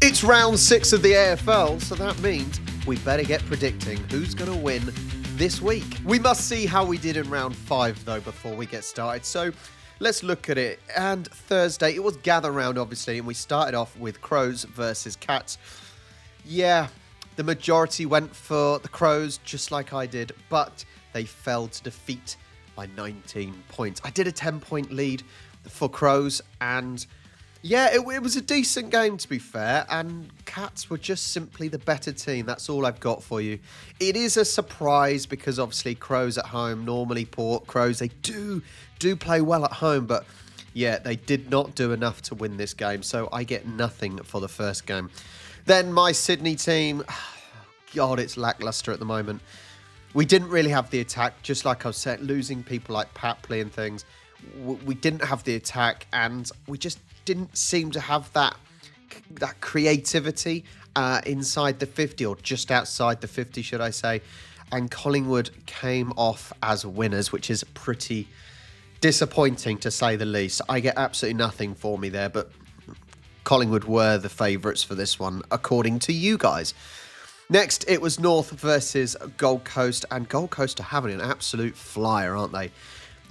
It's round 6 of the AFL, so that means we better get predicting who's going to win this week. We must see how we did in round 5, though, before we get started. So let's look at it. And Thursday, it was gather round, obviously, and we started off with Crows versus Cats. Yeah, the majority went for the Crows, just like I did, but they fell to defeat by 19 points. I did a 10-point lead for Crows, and yeah, it was a decent game, to be fair, and Cats were just simply the better team. That's all I've got for you. It is a surprise because, obviously, Crows at home, normally Port Crows, they do play well at home, but yeah, they did not do enough to win this game, so I get nothing for the first game. Then my Sydney team, God, it's lacklustre at the moment. We didn't really have the attack, just like I said, losing people like Papley and things. We didn't have the attack, and we just didn't seem to have that creativity inside the 50, or just outside the 50, should I say. And Collingwood came off as winners, which is pretty disappointing, to say the least. I get absolutely nothing for me there, but Collingwood were the favourites for this one, according to you guys. Next, it was North versus Gold Coast, and Gold Coast are having an absolute flyer, aren't they?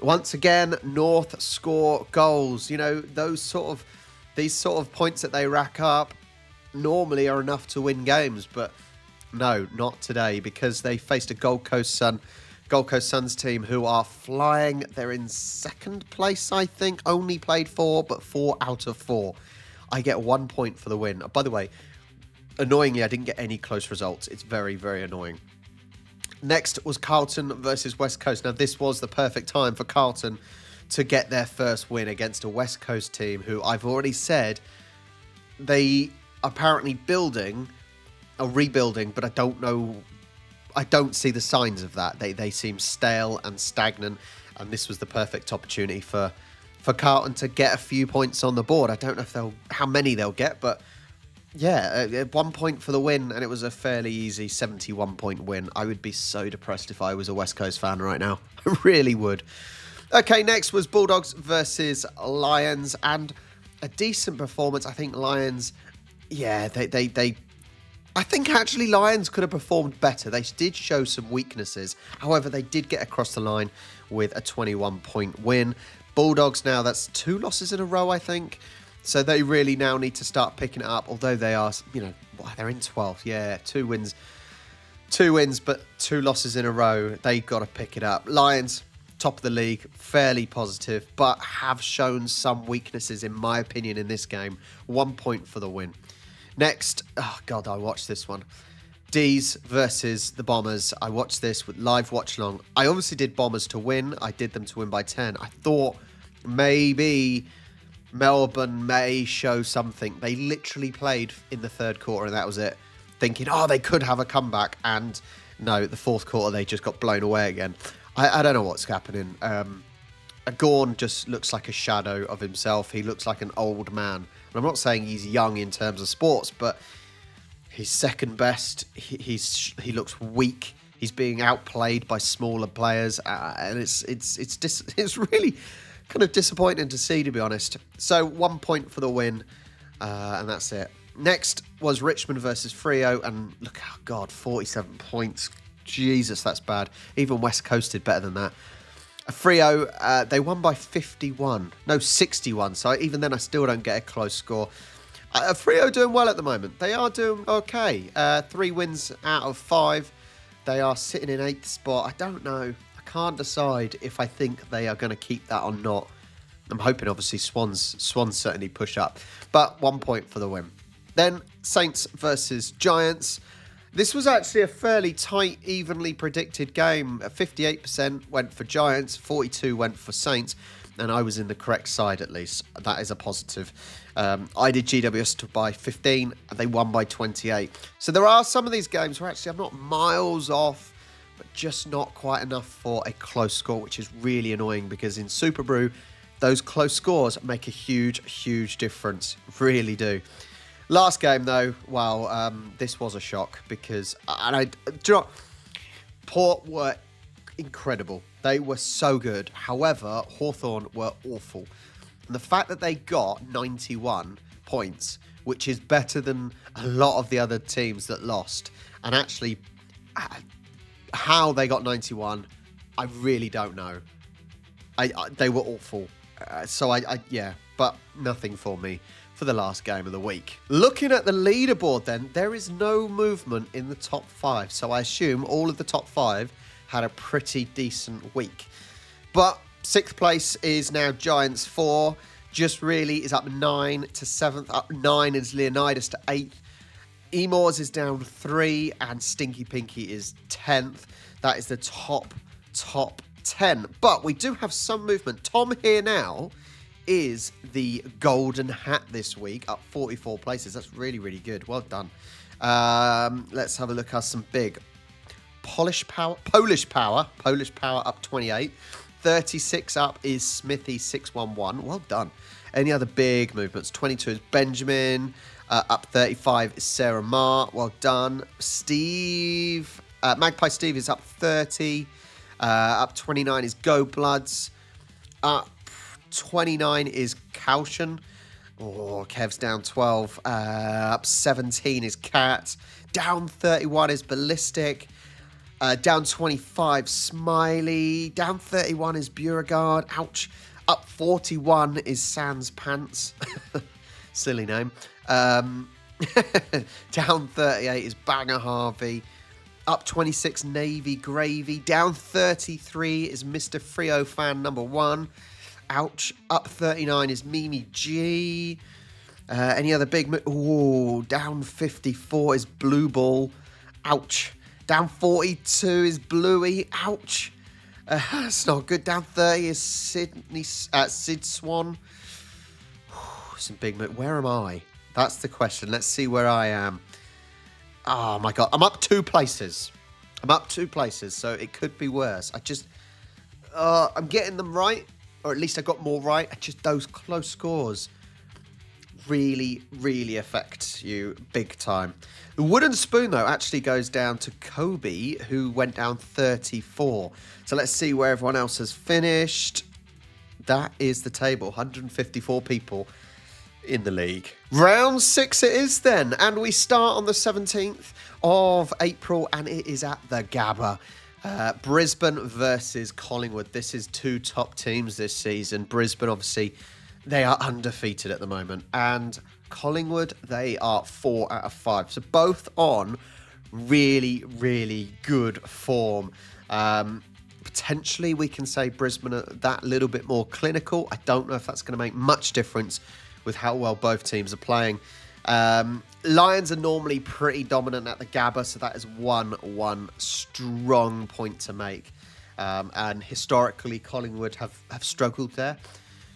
Once again, North score goals. You know, these sort of points that they rack up normally are enough to win games, but no, not today, because they faced a Gold Coast Suns team who are flying. They're in second place, I think. Only played 4, but 4 out of 4. I get 1 point for the win. By the way, annoyingly, I didn't get any close results. It's very, very annoying. Next was Carlton versus West Coast. Now, this was the perfect time for Carlton to get their first win against a West Coast team who I've already said they apparently rebuilding, but I don't know. I don't see the signs of that. They seem stale and stagnant, and this was the perfect opportunity for Carlton to get a few points on the board. I don't know how many they'll get, but yeah, 1 point for the win, and it was a fairly easy 71-point win. I would be so depressed if I was a West Coast fan right now. I really would. Okay, next was Bulldogs versus Lions, and a decent performance. I think Lions, yeah, I think actually Lions could have performed better. They did show some weaknesses. However, they did get across the line with a 21-point win. Bulldogs now, that's 2 losses in a row, I think. So they really now need to start picking it up, although they are, they're in 12th. Yeah, 2 wins, but 2 losses in a row. They've got to pick it up. Lions, top of the league, fairly positive, but have shown some weaknesses, in my opinion, in this game. 1 point for the win. Next, oh God, I watched this one. D's versus the Bombers. I watched this with live watch long. I obviously did Bombers to win. I did them to win by 10. I thought maybe Melbourne may show something. They literally played in the third quarter and that was it. Thinking, they could have a comeback. And no, the fourth quarter, they just got blown away again. I don't know what's happening. Gorn just looks like a shadow of himself. He looks like an old man. And I'm not saying he's young in terms of sports, but he's second best. He looks weak. He's being outplayed by smaller players. And it's really kind of disappointing to see, to be honest. So 1 point for the win, and that's it. Next was Richmond versus Freo, and look, 47 points. Jesus, that's bad. Even West Coast did better than that. Freo, they won by 61. So even then, I still don't get a close score. Freo doing well at the moment. They are doing okay. 3 wins out of 5. They are sitting in 8th spot. I don't know. Can't decide if I think they are going to keep that or not. I'm hoping, obviously, Swans certainly push up. But 1 point for the win. Then Saints versus Giants. This was actually a fairly tight, evenly predicted game. 58% went for Giants, 42% went for Saints, and I was in the correct side at least. That is a positive. I did GWS by 15, and they won by 28. So there are some of these games where actually I'm not miles off, but just not quite enough for a close score, which is really annoying because in Superbru, those close scores make a huge, huge difference. Really do. Last game, though, this was a shock because Port were incredible. They were so good. However, Hawthorn were awful. And the fact that they got 91 points which is better than a lot of the other teams that lost. And actually, how they got 91, I really don't know. They were awful. Yeah, but nothing for me for the last game of the week. Looking at the leaderboard then, there is no movement in the top 5. So I assume all of the top 5 had a pretty decent week. But 6th place is now Giants 4. Just Really is up 9 to 7th. Up 9 is Leonidas to 8th. Emours is down 3 and Stinky Pinky is 10th. That is the top 10. But we do have some movement. Tom Here Now is the golden hat this week, up 44 places. That's really, really good. Well done. Let's have a look at some big. Polish Power up 28. 36 up is Smithy 611. Well done. Any other big movements? 22 is Benjamin. Up 35 is Sarah Marr. Well done. Magpie Steve is up 30. Up 29 is Go Bloods. Up 29 is Caution. Oh, Kev's down 12. Up 17 is Cat. Down 31 is Ballistic. Down 25, Smiley. Down 31 is Beauregard. Ouch. Up 41 is Sans Pants. Silly name. Down 38 is Banger Harvey. Up 26, Navy Gravy. Down 33 is Mr. Frio Fan number 1. Ouch. Up 39 is Mimi G. Any other big... Ooh, down 54 is Blue Ball. Ouch. Down 42 is Bluey. Ouch. That's not good. Down 30 is Sid Swan. Some big... Where am I? That's the question. Let's see where I am. Oh, my God. I'm up 2 places. So it could be worse. I'm getting them right. Or at least I got more right. Those close scores really, really affect you big time. The wooden spoon, though, actually goes down to Kobe, who went down 34. So let's see where everyone else has finished. That is the table. 154 people in the league. Round 6 it is then. And we start on the 17th of April, and it is at the Gabba. Brisbane versus Collingwood. This is 2 top teams this season. Brisbane, obviously, they are undefeated at the moment. And Collingwood, they are 4 out of 5. So both on really, really good form. Potentially, we can say Brisbane are that little bit more clinical. I don't know if that's going to make much difference with how well both teams are playing. Lions are normally pretty dominant at the Gabba, so that is one strong point to make. And historically, Collingwood have struggled there.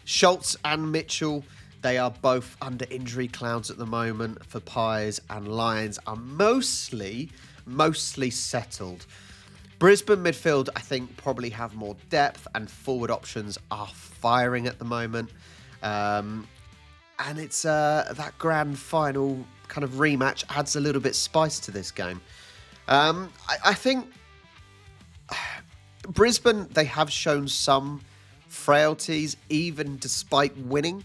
Schultz and Mitchell, they are both under injury clouds at the moment for Pies, and Lions are mostly settled. Brisbane midfield, I think, probably have more depth, and forward options are firing at the moment. And it's that grand final kind of rematch adds a little bit spice to this game. I think Brisbane, they have shown some frailties, even despite winning.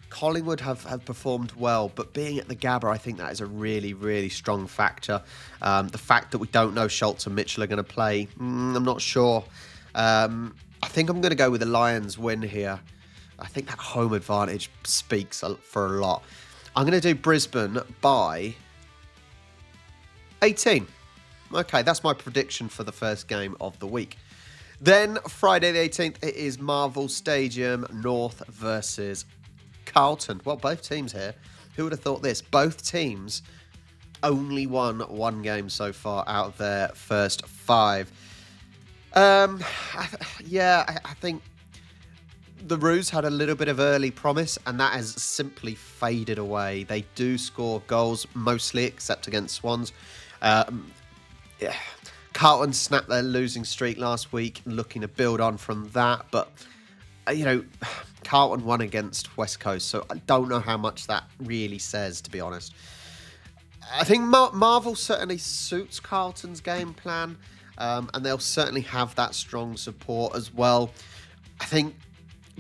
Collingwood have performed well, but being at the Gabba, I think that is a really, really strong factor. The fact that we don't know Schultz and Mitchell are going to play, I'm not sure. I think I'm going to go with the Lions win here. I think that home advantage speaks for a lot. I'm going to do Brisbane by 18. Okay, that's my prediction for the first game of the week. Then, Friday the 18th, it is Marvel Stadium, North versus Carlton. Well, both teams here. Who would have thought this? Both teams only won 1 game so far out of their first 5. I think the Roos had a little bit of early promise, and that has simply faded away. They do score goals mostly, except against Swans. Carlton snapped their losing streak last week, looking to build on from that. But, Carlton won against West Coast, so I don't know how much that really says, to be honest. I think Marvel certainly suits Carlton's game plan, and they'll certainly have that strong support as well. I think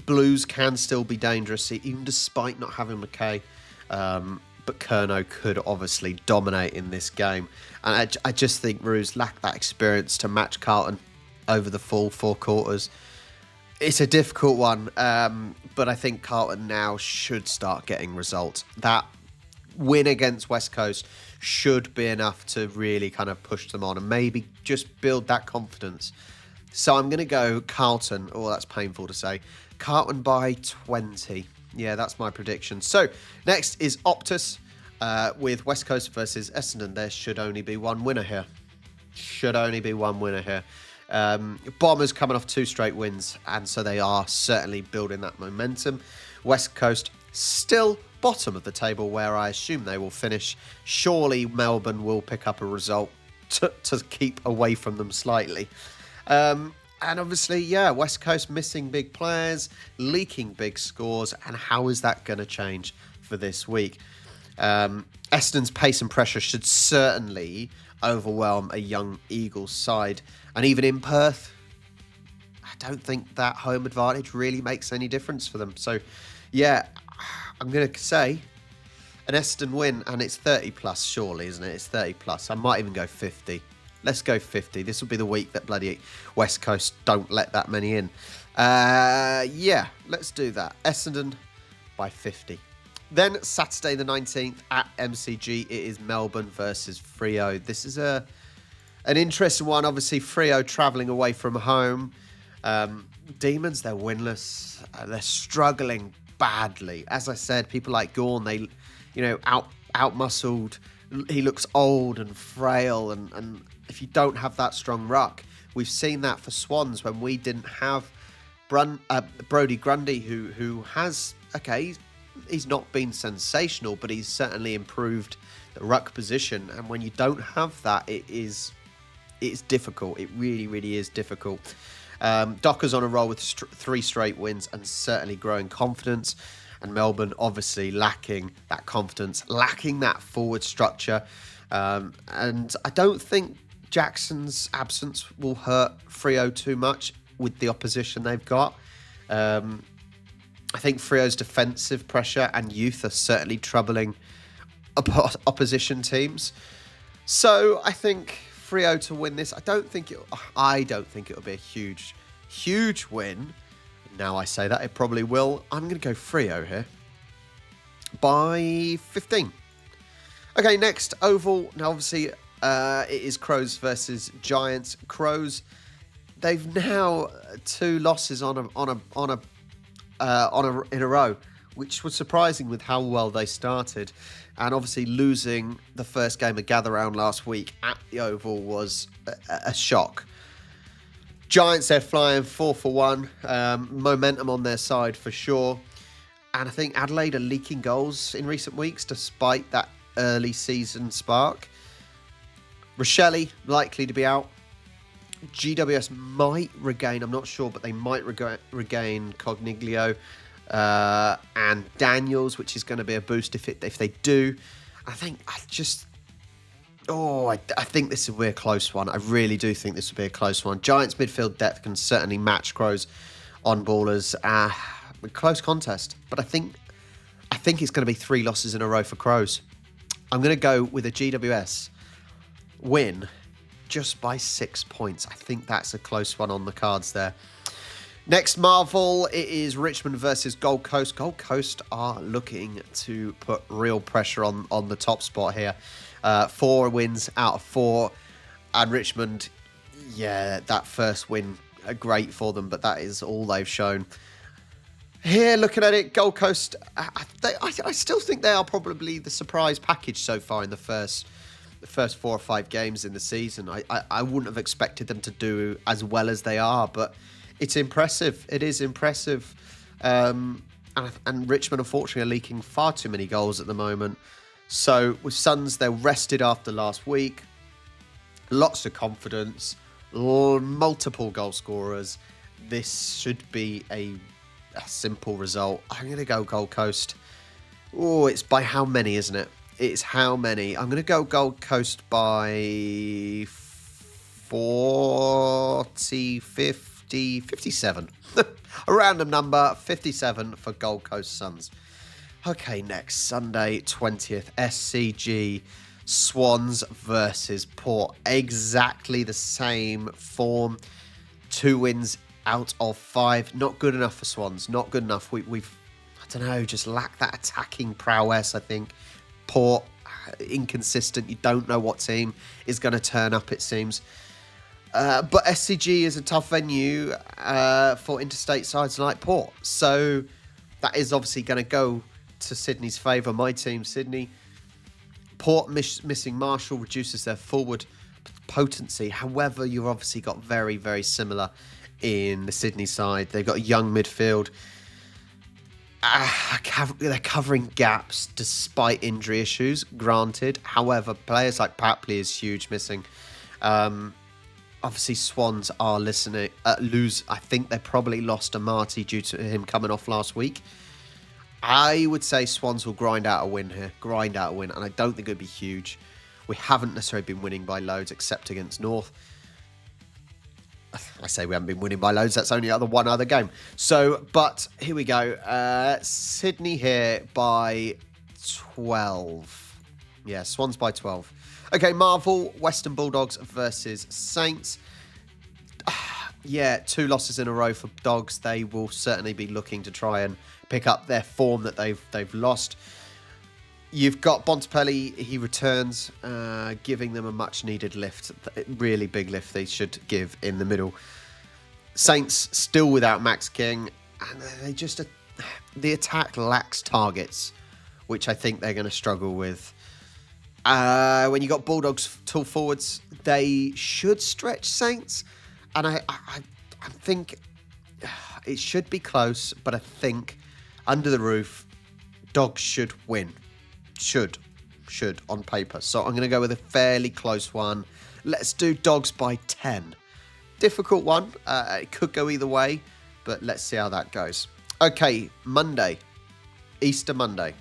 Blues can still be dangerous, even despite not having McKay. but Curnow could obviously dominate in this game. And I just think Roos lack that experience to match Carlton over the full 4 quarters. It's a difficult one, but I think Carlton now should start getting results. That win against West Coast should be enough to really kind of push them on and maybe just build that confidence. So I'm going to go Carlton. Oh, that's painful to say. Carlton by 20. Yeah, that's my prediction. So next is Optus with West Coast versus Essendon. There should only be one winner here. Bombers coming off 2 straight wins, and so they are certainly building that momentum. West Coast still bottom of the table, where I assume they will finish. Surely Melbourne will pick up a result to keep away from them slightly. And obviously, West Coast missing big players, leaking big scores, and how is that going to change for this week? Essendon's pace and pressure should certainly overwhelm a young Eagles side. And even in Perth, I don't think that home advantage really makes any difference for them. So, I'm going to say an Essendon win, and it's 30 plus, surely, isn't it? It's 30 plus. I might even go 50. Let's go 50. This will be the week that bloody West Coast don't let that many in. Let's do that. Essendon by 50. Then Saturday the 19th at MCG, it is Melbourne versus Freo. This is an interesting one. Obviously, Freo travelling away from home. Demons, they're winless. They're struggling badly. As I said, people like Gawn, they, out-muscled. He looks old and frail, and if you don't have that strong ruck, we've seen that for Swans when we didn't have Brodie Grundy, who has, he's not been sensational, but he's certainly improved the ruck position. And when you don't have that, it's difficult. It really, really is difficult. Docker's on a roll with 3 straight wins and certainly growing confidence. And Melbourne obviously lacking that confidence, lacking that forward structure. And I don't think Jackson's absence will hurt Freo too much with the opposition they've got. I think Freo's defensive pressure and youth are certainly troubling opposition teams. So I think Freo to win this. I don't think it'll be a huge win. Now I say that, it probably will. I'm going to go Freo here by 15. Okay, next Oval. Now obviously it is Crows versus Giants. Crows, they've now 2 losses in a row, which was surprising with how well they started. And obviously losing the first game of Gather Round last week at the Oval was a shock. Giants, they're flying 4 for 1. Momentum on their side for sure. And I think Adelaide are leaking goals in recent weeks despite that early season spark. Rochelle likely to be out. GWS might regain, I'm not sure, but they might regain Cogniglio and Daniels, which is going to be a boost if they do. I think this will be a close one. I really do think this will be a close one. Giants midfield depth can certainly match Crows on ballers. Close contest, but I think it's going to be 3 losses in a row for Crows. I'm going to go with a GWS win just by 6 points. I think that's a close one on the cards there. Next Marvel, it is Richmond versus Gold Coast. Gold Coast are looking to put real pressure on the top spot here. 4 wins out of 4. And Richmond, that first win, great for them, but that is all they've shown. Here, looking at it, Gold Coast, I still think they are probably the surprise package so far in the first 4 or 5 games in the season. I wouldn't have expected them to do as well as they are, but it's impressive. It is impressive. And Richmond, unfortunately, are leaking far too many goals at the moment. So with Suns, they're rested after last week. Lots of confidence. Multiple goal scorers. This should be a simple result. I'm going to go Gold Coast. Oh, it's by how many, isn't it? It's how many. I'm going to go Gold Coast by 40, 50, 57. A random number, 57 for Gold Coast Suns. Okay, next Sunday, 20th, SCG Swans versus Port. Exactly the same form. 2 wins out of 5. Not good enough for Swans. Not good enough. We've, I don't know, just lacked that attacking prowess, I think. Port, inconsistent. You don't know what team is going to turn up, it seems. But SCG is a tough venue for interstate sides like Port. So that is obviously going to go to Sydney's favour. My team, Sydney. Port missing Marshall reduces their forward potency. However, you've obviously got very, very similar in the Sydney side. They've got a young midfield. They're covering gaps despite injury issues, granted. However, players like Papley is huge missing. Obviously, Swans are lose. I think they probably lost Amati due to him coming off last week. I would say Swans will grind out a win here. Grind out a win. And I don't think it would be huge. We haven't necessarily been winning by loads except against North. I say we haven't been winning by loads. That's only one other game. So, but here we go. Sydney here by 12. Yeah, Swans by 12. Okay, Marvel, Western Bulldogs versus Saints. Yeah, 2 losses in a row for Dogs. They will certainly be looking to try and pick up their form that they've lost. You've got Bontempelli, he returns, giving them a much-needed lift. Really big lift they should give in the middle. Saints still without Max King, and they just... the attack lacks targets, which I think they're going to struggle with. When you got Bulldogs tall forwards, they should stretch Saints, and I think it should be close, but I think under the roof, Dogs should win. Should on paper. So I'm going to go with a fairly close one. Let's do Dogs by 10. Difficult one. It could go either way, but let's see how that goes. Okay, Monday. Easter Monday.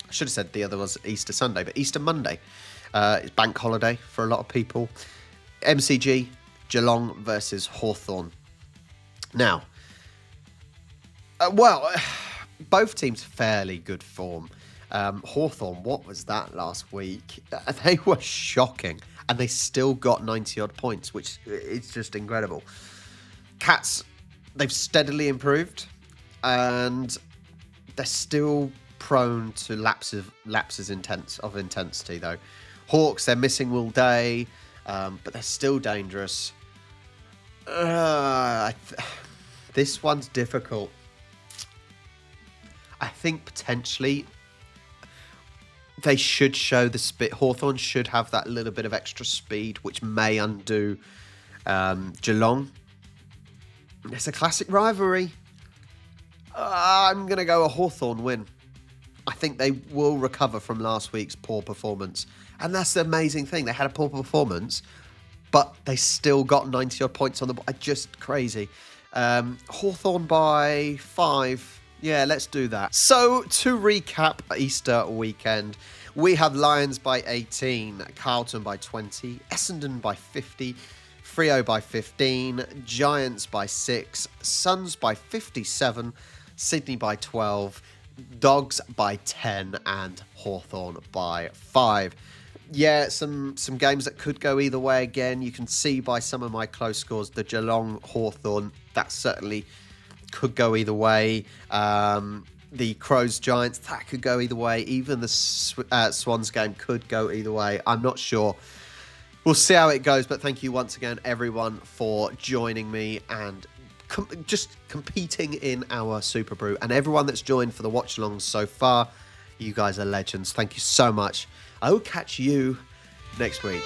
I should have said the other was Easter Sunday, but Easter Monday. It's bank holiday for a lot of people. MCG, Geelong versus Hawthorn. Now, both teams fairly good form. Hawthorn, what was that last week? They were shocking, and they still got 90-odd points, which is just incredible. Cats, they've steadily improved, and they're still prone to lapses of intensity, though. Hawks, they're missing Will Day, but they're still dangerous. This one's difficult. I think potentially they should show the speed. Hawthorn should have that little bit of extra speed, which may undo Geelong. It's a classic rivalry. I'm going to go a Hawthorn win. I think they will recover from last week's poor performance. And that's the amazing thing. They had a poor performance, but they still got 90-odd points on the board. Just crazy. Hawthorn by 5. Yeah, let's do that. So, to recap Easter weekend, we have Lions by 18, Carlton by 20, Essendon by 50, Freo by 15, Giants by 6, Suns by 57, Sydney by 12, Dogs by 10, and Hawthorn by 5. Yeah, some games that could go either way again. You can see by some of my close scores, the Geelong Hawthorn, that certainly could go either way. The Crows Giants, that could go either way. Even the Swans game could go either way. I'm not sure. We'll see how it goes, but thank you once again, everyone, for joining me and just competing in our Superbru. And everyone that's joined for the watch-alongs so far, you guys are legends. Thank you so much. I will catch you next week.